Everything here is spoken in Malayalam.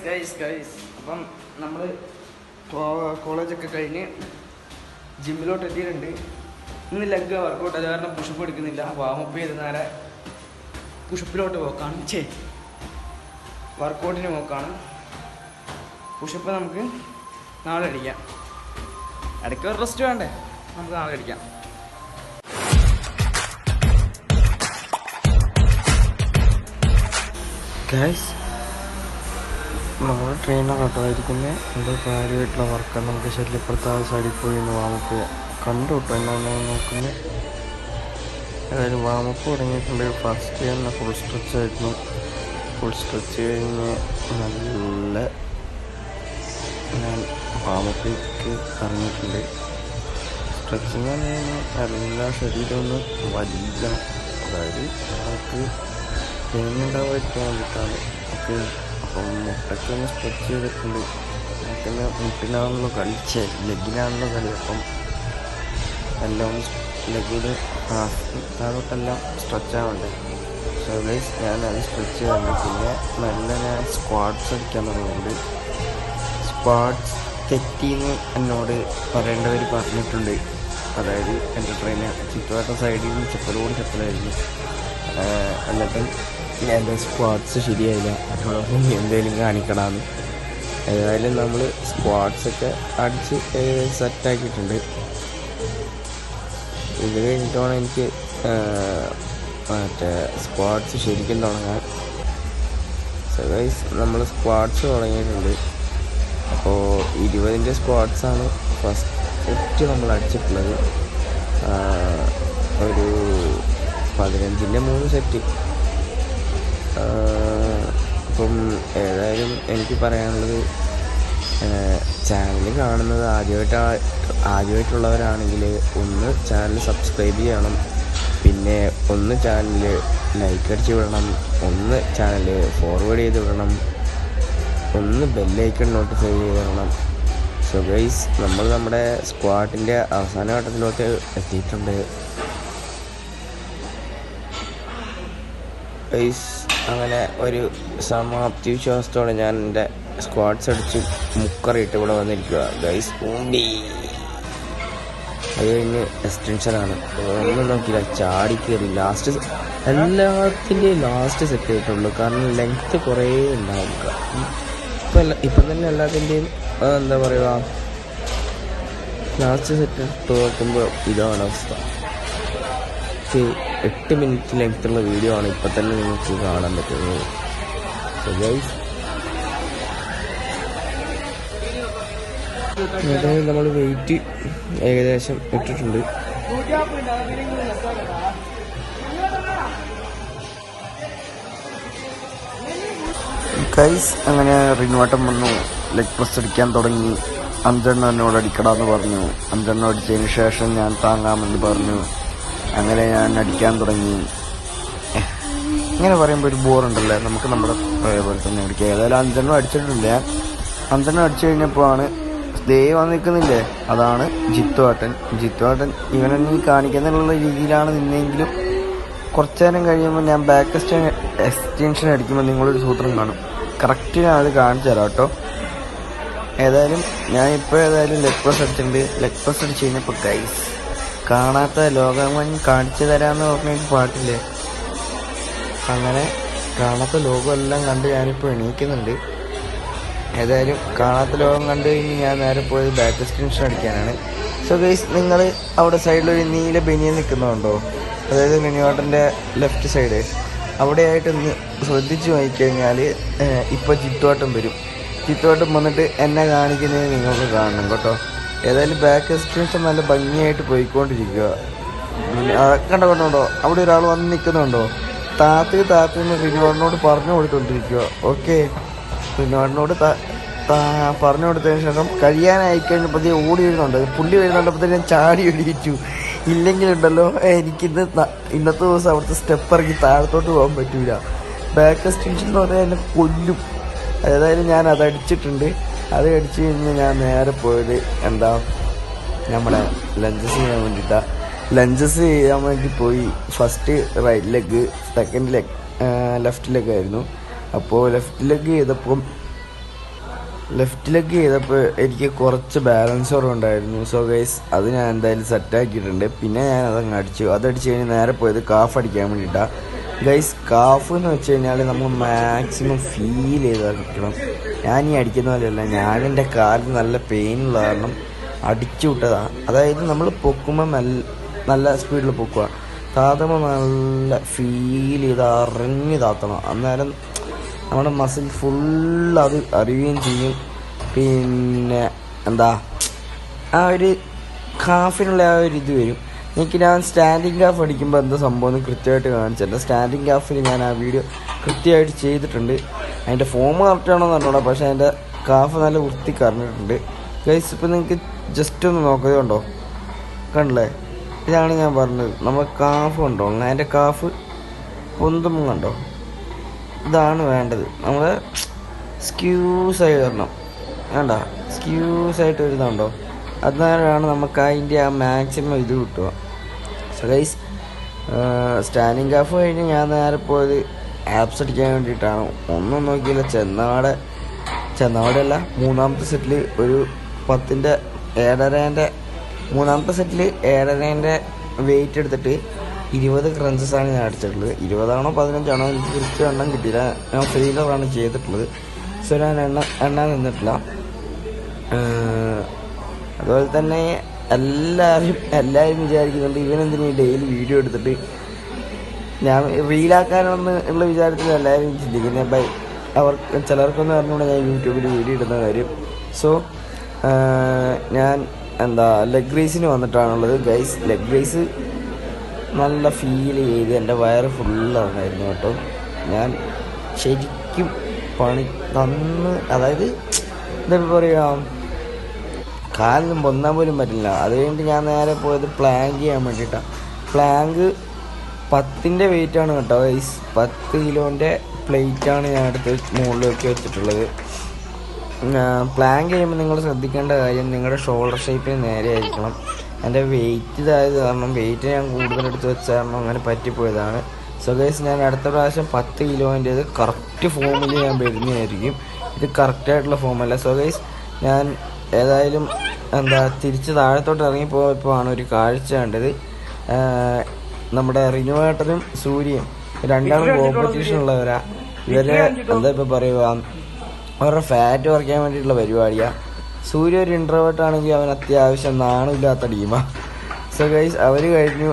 ഗൈസ് അപ്പം നമ്മൾ കോളേജൊക്കെ കഴിഞ്ഞ് ജിമ്മിലോട്ട് എത്തിയിട്ടുണ്ട്. ഇന്ന് ലെഗ് വർക്കൗട്ട്, അത് കാരണം പുഷപ്പ് എടുക്കുന്നില്ല. വാമപ്പ് ചെയ്ത് നേരെ പുഷപ്പിലോട്ട് പോക്കാണ്, വർക്കൗട്ടിന് പോക്കാണ്. പുഷപ്പ് നമുക്ക് നാളെ അടിക്കാം. ഇടയ്ക്ക് ഒരു റെസ്റ്റ് വേണ്ടേ, നമുക്ക് നാളെ അടിക്കാം. ഗൈസ്, നമ്മുടെ ട്രെയിനർ കേട്ടോ ഇരിക്കുന്നത്. എന്തോ കാര്യമായിട്ടുള്ള വർക്കാണ്. നമുക്ക് ശല്യപ്പെടുത്താതെ സൈഡിൽ പോയി ഒന്ന് വാമപ്പ് കണ്ടു കേട്ടോ. എന്നാണ് നോക്കുന്നത്. അതായത് വാമപ്പ് തുടങ്ങിയിട്ടുണ്ട്. ഫസ്റ്റ് തന്നെ ഫുൾ സ്ട്രെച്ച് ആയിരുന്നു. ഫുൾ സ്ട്രെച്ച് കഴിഞ്ഞ് നല്ല ഞാൻ വാമപ്പിലേക്ക് ഇറങ്ങിയിട്ടുണ്ട്. സ്ട്രെച്ചിങ് പറഞ്ഞാൽ എല്ലാ ശരീരവും ഒന്ന് വലിക്കണം. അതായത് നമുക്ക് പെയിനുണ്ടാവാതിരിക്കാൻ വേണ്ടിയിട്ടാണ്. ഓക്കെ, അപ്പം മുട്ടയ്ക്കൊന്ന് സ്ട്രെച്ച് ചെയ്തിട്ടുണ്ട്. നമുക്കെന്നെ മുട്ടിനാണല്ലോ കളി, ലെഗിനാണല്ലോ കളി. അപ്പം എല്ലാം ലെഗിൽ താഴോട്ടെല്ലാം സ്ട്രെച്ച് ആവണ്ടേ. സോ ഗൈസ്, ഞാനത് സ്ട്രെച്ച് ചെയ്തിട്ടുണ്ട്. പിന്നെ നല്ല ഞാൻ സ്ക്വാഡ്സ് അടിക്കാൻ തുടങ്ങിയിട്ടുണ്ട്. സ്ക്വാഡ്സ് തെറ്റിന്ന് എന്നോട് പറയേണ്ടവർ പറഞ്ഞിട്ടുണ്ട്. അതായത് എൻ്റെ ട്രെയിനർ ചുറ്റുവട്ടം സൈഡിൽ നിന്ന് ചെപ്പലായിരുന്നു. എന്നിട്ടും എൻ്റെ സ്ക്വാഡ്സ് ശരിയായില്ല. അതോടൊപ്പം എന്തെങ്കിലും കാണിക്കണമെന്ന്. ഏതായാലും നമ്മൾ സ്ക്വാഡ്സൊക്കെ അടിച്ച് സെറ്റാക്കിയിട്ടുണ്ട്. ഇത് കഴിഞ്ഞിട്ടാണ് എനിക്ക് മറ്റേ സ്ക്വാഡ്സ് ശരിക്കും തുടങ്ങാൻ. സോ ഗൈസ്, നമ്മൾ സ്ക്വാഡ്സ് തുടങ്ങിയിട്ടുണ്ട്. അപ്പോൾ 20ൻ്റെ സ്ക്വാഡ്സാണ് ഫസ്റ്റ് നമ്മൾ അടിച്ചിട്ടുള്ളത്. ഒരു 15ൻ്റെ 3 സെറ്റ്. അപ്പം ഏതായാലും എനിക്ക് പറയാനുള്ളത്, ചാനൽ കാണുന്നത് ആദ്യമായിട്ടുള്ളവരാണെങ്കിൽ ഒന്ന് ചാനൽ സബ്സ്ക്രൈബ് ചെയ്യണം. പിന്നെ ഒന്ന് ചാനൽ ലൈക്ക് അടിച്ച് വിടണം. ഒന്ന് ചാനൽ ഫോർവേഡ് ചെയ്ത് വിടണം. ഒന്ന് ബെല്ലൈക്കൺ നോട്ടിഫൈ ചെയ്ത് തരണം. സോ ഗൈസ്, നമ്മൾ നമ്മുടെ സ്ക്വാഡിൻ്റെ അവസാന ഘട്ടത്തിലോട്ട് എത്തിയിട്ടുണ്ട്. ഗൈസ്, അങ്ങനെ ഒരു സമാപ്തി വിശ്വാസത്തോടെ ഞാൻ എൻ്റെ സ്ക്വാഡ്സ് അടിച്ച് മുക്കറിയിട്ട് ഇവിടെ വന്നിരിക്കുക. ഗൈസ്, ഊണ്ടി അത് കഴിഞ്ഞ് എക്സ്റ്റൻഷനാണ്. ഒന്നും നോക്കിയില്ല, ചാടി കയറി ലാസ്റ്റ്. എല്ലാത്തിൻ്റെയും ലാസ്റ്റ് സെറ്റ് ആയിട്ടുള്ളൂ. കാരണം ലെങ്ത്ത് കുറേ ഉണ്ടാവുക. ഇപ്പം തന്നെ എല്ലാത്തിൻ്റെയും എന്താ പറയുക, ലാസ്റ്റ് സെറ്റ് ഇട്ട് നോക്കുമ്പോൾ ഇതാണ് അവസ്ഥ. 8 മിനിറ്റ് ലെങ്ത്തുള്ള വീഡിയോ ആണ് ഇപ്പം തന്നെ നിങ്ങൾക്ക് കാണാൻ പറ്റുന്നത്. സോ ഗൈസ്, അതായത് നമ്മൾ വെയിറ്റ് ഏകദേശം ഇട്ടിട്ടുണ്ട്. ഗൈസ്, അങ്ങനെ റിൻവാട്ടം വന്നു. ലെഗ് പ്രസ് അടിക്കാൻ തുടങ്ങി. 5 എന്നോട് അടിക്കടാന്ന് പറഞ്ഞു. 5 അടിച്ചതിന് ശേഷം ഞാൻ താങ്ങാമെന്ന് പറഞ്ഞു. അങ്ങനെ ഞാൻ അടിക്കാൻ തുടങ്ങി. ഇങ്ങനെ പറയുമ്പോൾ ഒരു ബോറുണ്ടല്ലേ, നമുക്ക് നമ്മുടെ പോലെ തന്നെ അടിക്കുക. ഏതായാലും 5 അടിച്ചിട്ടില്ല. 5 അടിച്ചു കഴിഞ്ഞപ്പോൾ ആണ് വന്ന് നിൽക്കുന്നില്ലേ, അതാണ് ജിത്തുവാട്ടൻ. ഇവനെന്നെ കാണിക്കുന്നുള്ള രീതിയിലാണ് നിന്നെങ്കിലും കുറച്ചു നേരം കഴിയുമ്പോൾ ഞാൻ ബാക്ക് എക്സ്റ്റൻഷൻ അടിക്കുമ്പോൾ നിങ്ങളൊരു സൂത്രം കാണും. കറക്റ്റ് ഞാൻ അത് കാണിച്ചു തരാം കേട്ടോ. ഏതായാലും ഞാൻ ഇപ്പോൾ ലെഗ് പ്രസ് അടിച്ചിട്ടുണ്ട്. ലെഗ് പ്രസ് അടിച്ച് കഴിഞ്ഞപ്പോൾ ഗൈസ്, കാണാത്ത ലോകം കാണിച്ചു തരാമെന്ന് പറഞ്ഞൊരു പാട്ടില്ലേ, അങ്ങനെ കാണാത്ത ലോകമെല്ലാം കണ്ട് ഞാനിപ്പോൾ എണീക്കുന്നുണ്ട്. ഏതായാലും കാണാത്ത ലോകം കണ്ടു കഴിഞ്ഞ് ഞാൻ നേരെ പോയത് ബാക്ക് എക്സ്റ്റൻഷൻ അടിക്കാനാണ്. സോ ഗൈസ്, നിങ്ങൾ അവിടെ സൈഡിലൊരു നീല ബനിയൻ നിൽക്കുന്നുണ്ടോ, അതായത് മിനിവാട്ടൻ്റെ ലെഫ്റ്റ് സൈഡ്, അവിടെയായിട്ടൊന്ന് ശ്രദ്ധിച്ച് നോക്കിക്കഴിഞ്ഞാൽ ഇപ്പോൾ ജിത്തുവാട്ടം വരും. ജിത്തുവാട്ടം വന്നിട്ട് എന്നെ കാണിക്കുന്നത് നിങ്ങൾക്ക് കാണണം കേട്ടോ. ഏതായാലും ബാക്ക് എക്സ്റ്റൻഷൻ നല്ല ഭംഗിയായിട്ട് പോയിക്കൊണ്ടിരിക്കുക. കണ്ടോ, അവിടെ ഒരാൾ വന്ന് നിൽക്കുന്നുണ്ടോ, താത്തെന്ന് റിനോടിനോട് പറഞ്ഞു കൊടുത്തോണ്ടിരിക്കുക. ഓക്കെ, റിനോടിനോട് പറഞ്ഞു കൊടുത്തതിന് ശേഷം കഴിയാനായി കഴിഞ്ഞപ്പോൾ ഓടി വരുന്നുണ്ട്. പുള്ളി വരുന്നുണ്ടപ്പോൾ ഞാൻ ചാടി എണീറ്റു. ഇല്ലെങ്കിലുണ്ടല്ലോ ഇന്നത്തെ ദിവസം അവിടുത്തെ സ്റ്റെപ്പ് ഇറങ്ങി താഴത്തോട്ട് പോകാൻ പറ്റൂല. ബാക്ക് എക്സ്റ്റൻഷൻ എന്ന് പറഞ്ഞാൽ എന്നെ കൊല്ലും. ഏതായാലും ഞാൻ അതടിച്ചിട്ടുണ്ട്. അത് അടിച്ച് കഴിഞ്ഞ് ഞാൻ നേരെ പോയത് നമ്മുടെ ലഞ്ചസ് ചെയ്യാൻ വേണ്ടിയിട്ടാണ്. ലഞ്ചസ് ചെയ്യാൻ വേണ്ടി പോയി. First right leg, second leg left leg ആയിരുന്നു. അപ്പോൾ ലെഫ്റ്റ് ലെഗ് ചെയ്തപ്പം ലെഫ്റ്റ് ലെഗ് ചെയ്തപ്പോൾ എനിക്ക് കുറച്ച് ബാലൻസ് കുറവുണ്ടായിരുന്നു. സോ ഗൈസ് അത് ഞാൻ എന്തായാലും സെറ്റാക്കിയിട്ടുണ്ട്. പിന്നെ ഞാൻ അതങ്ങ് അതടിച്ച് കഴിഞ്ഞ് നേരെ പോയത് കാഫ് അടിക്കാൻ വേണ്ടിയിട്ടാണ്. ഗൈസ് കാഫ് എന്ന് വെച്ച് കഴിഞ്ഞാൽ നമ്മൾ മാക്സിമം ഫീൽ ചെയ്ത് അടിക്കണം. ഞാൻ ഈ അടിക്കുന്ന പോലെയല്ല, ഞാനെൻ്റെ കാലിൽ നല്ല പെയിനുള്ള കാരണം അടിച്ചു വിട്ടതാണ്. അതായത് നമ്മൾ പൊക്കുമ്പോൾ നല്ല സ്പീഡിൽ പൊക്കുക, താത്തുമ്പോൾ നല്ല ഫീൽ ചെയ്ത് അറിഞ്ഞ് താത്തണം. അന്നേരം നമ്മുടെ മസിൽ ഫുൾ അത് അറിയുകയും ചെയ്യും. പിന്നെ എന്താ ആ ഒരു കാഫിനുള്ള ആ ഒരു ഇത് വരും. എനിക്ക് ഞാൻ സ്റ്റാൻഡിങ് കാഫ് അടിക്കുമ്പോൾ എന്താ സംഭവം കൃത്യമായിട്ട് കാണിച്ചില്ല. സ്റ്റാൻഡിങ് കാഫിൽ ഞാൻ ആ വീഡിയോ കൃത്യമായിട്ട് ചെയ്തിട്ടുണ്ട്. അതിൻ്റെ ഫോം കറക്റ്റാണോ എന്ന് പറഞ്ഞോളാം, പക്ഷേ അതിൻ്റെ കാഫ് നല്ല വൃത്തി കറഞ്ഞിട്ടുണ്ട്. ഗൈസ് ഇപ്പം നിങ്ങൾക്ക് ജസ്റ്റ് ഒന്ന് നോക്കുക, കണ്ടോ, കണ്ടില്ലേ? ഇതാണ് ഞാൻ പറഞ്ഞത്, നമ്മൾ കാഫ് കണ്ടോ, അതിൻ്റെ കാഫ് പൊന്തും കണ്ടോ, ഇതാണ് വേണ്ടത്. നമ്മൾ സ്ക്യൂസായി വരണം, വേണ്ട സ്ക്യൂസായിട്ട് വരുന്നുണ്ടോ, അതിനാലാണ് നമുക്ക് അതിൻ്റെ ആ മാക്സിമം ഇത് കിട്ടുക. സോ ഗൈസ് സ്റ്റാൻഡിങ് കാഫ് കഴിഞ്ഞ് ഞാൻ നേരെ പോയത് ആപ്സ് അടിക്കാൻ വേണ്ടിയിട്ടാണ്. ഒന്നും നോക്കിയില്ല, ചെന്നവാടല്ല മൂന്നാമത്തെ സെറ്റിൽ ഒരു 10ൻ്റെ 7.5 മൂന്നാമത്തെ സെറ്റിൽ 7.5 വെയിറ്റ് എടുത്തിട്ട് 20 ക്രഞ്ചസാണ് ഞാൻ അടിച്ചിട്ടുള്ളത്. 20 ആണോ 15 എനിക്ക് കൃത്യം എണ്ണം കിട്ടിയില്ല, ഞാൻ ഫെയിലറാണ് ചെയ്തിട്ടുള്ളത്. സോ ഞാൻ എണ്ണ നിന്നിട്ടില്ല. അതുപോലെ തന്നെ എല്ലാവരും വിചാരിക്കുന്നുണ്ട് ഇവനെന്തിനീ ഡെയിലി വീഡിയോ എടുത്തിട്ട് ഞാൻ റീലാക്കാനൊന്ന് ഉള്ള വിചാരത്തിൽ എല്ലാവരും ചിന്തിക്കുന്നത്. ചിലർക്കൊന്നും അറിഞ്ഞുകൊണ്ട് ഞാൻ യൂട്യൂബിൽ വീഡിയോ ഇടുന്ന കാര്യം. സോ ഞാൻ ലെഗ് റേസിന് വന്നിട്ടാണുള്ളത്. ഗൈസ് ലെഗ് റേസ് നല്ല ഫീൽ ചെയ്ത് എൻ്റെ വയറ് ഫുള്ളായിരുന്നു കേട്ടോ. ഞാൻ ശരിക്കും പണി തന്ന്, അതായത് എന്താ പറയുക, കാലിനും പൊന്നാൻ പോലും പറ്റില്ല. അതുകഴിഞ്ഞിട്ട് ഞാൻ നേരെ പോയത് പ്ലാങ്ക് ചെയ്യാൻ വേണ്ടിയിട്ടാണ്. പ്ലാങ്ക് 10ൻ്റെ വെയിറ്റാണ് കേട്ടോ ഗൈസ്. 10 കിലോൻ്റെ പ്ലേറ്റാണ് ഞാൻ എടുത്ത് മുകളിലേക്ക് വെച്ചിട്ടുള്ളത്. പ്ലാങ്ക് ചെയ്യുമ്പോൾ നിങ്ങൾ ശ്രദ്ധിക്കേണ്ട കാര്യം നിങ്ങളുടെ ഷോൾഡർ ഷേപ്പിന് നേരെ ആയിരിക്കണം. എൻ്റെ വെയിറ്റ് ഇതായത് കാരണം വെയിറ്റ് ഞാൻ കൂടുതലെടുത്ത് വെച്ച കാരണം അങ്ങനെ പറ്റിപ്പോയതാണ്. സോ ഗൈസ് ഞാൻ അടുത്ത പ്രാവശ്യം 10 കിലോൻ്റേത് കറക്റ്റ് ഫോമിൽ ഞാൻ വരുന്നതായിരിക്കും. ഇത് കറക്റ്റായിട്ടുള്ള ഫോമല്ല. സോ ഗൈസ് ഞാൻ ഏതായാലും തിരിച്ച് താഴത്തോട്ട് ഇറങ്ങിപ്പോയപ്പോൾ ആണ് ഒരു കാഴ്ച കണ്ടത്. നമ്മുടെ റിനുവേട്ടനും സൂര്യയും രണ്ടാളും കോമ്പറ്റീഷൻ ഉള്ളവരാ. ഇവര് ഇപ്പോൾ പറയുക, അവരുടെ ഫാറ്റ് കുറയ്ക്കാൻ വേണ്ടിയിട്ടുള്ള പരിപാടിയാണ്. സൂര്യ ഒരു ഇൻട്രോവേർട്ട് ആണെങ്കിൽ അവൻ അത്യാവശ്യം നാണമില്ലാത്ത ടീമാണ്. സോ ഗൈസ് അവർ കഴിഞ്ഞു.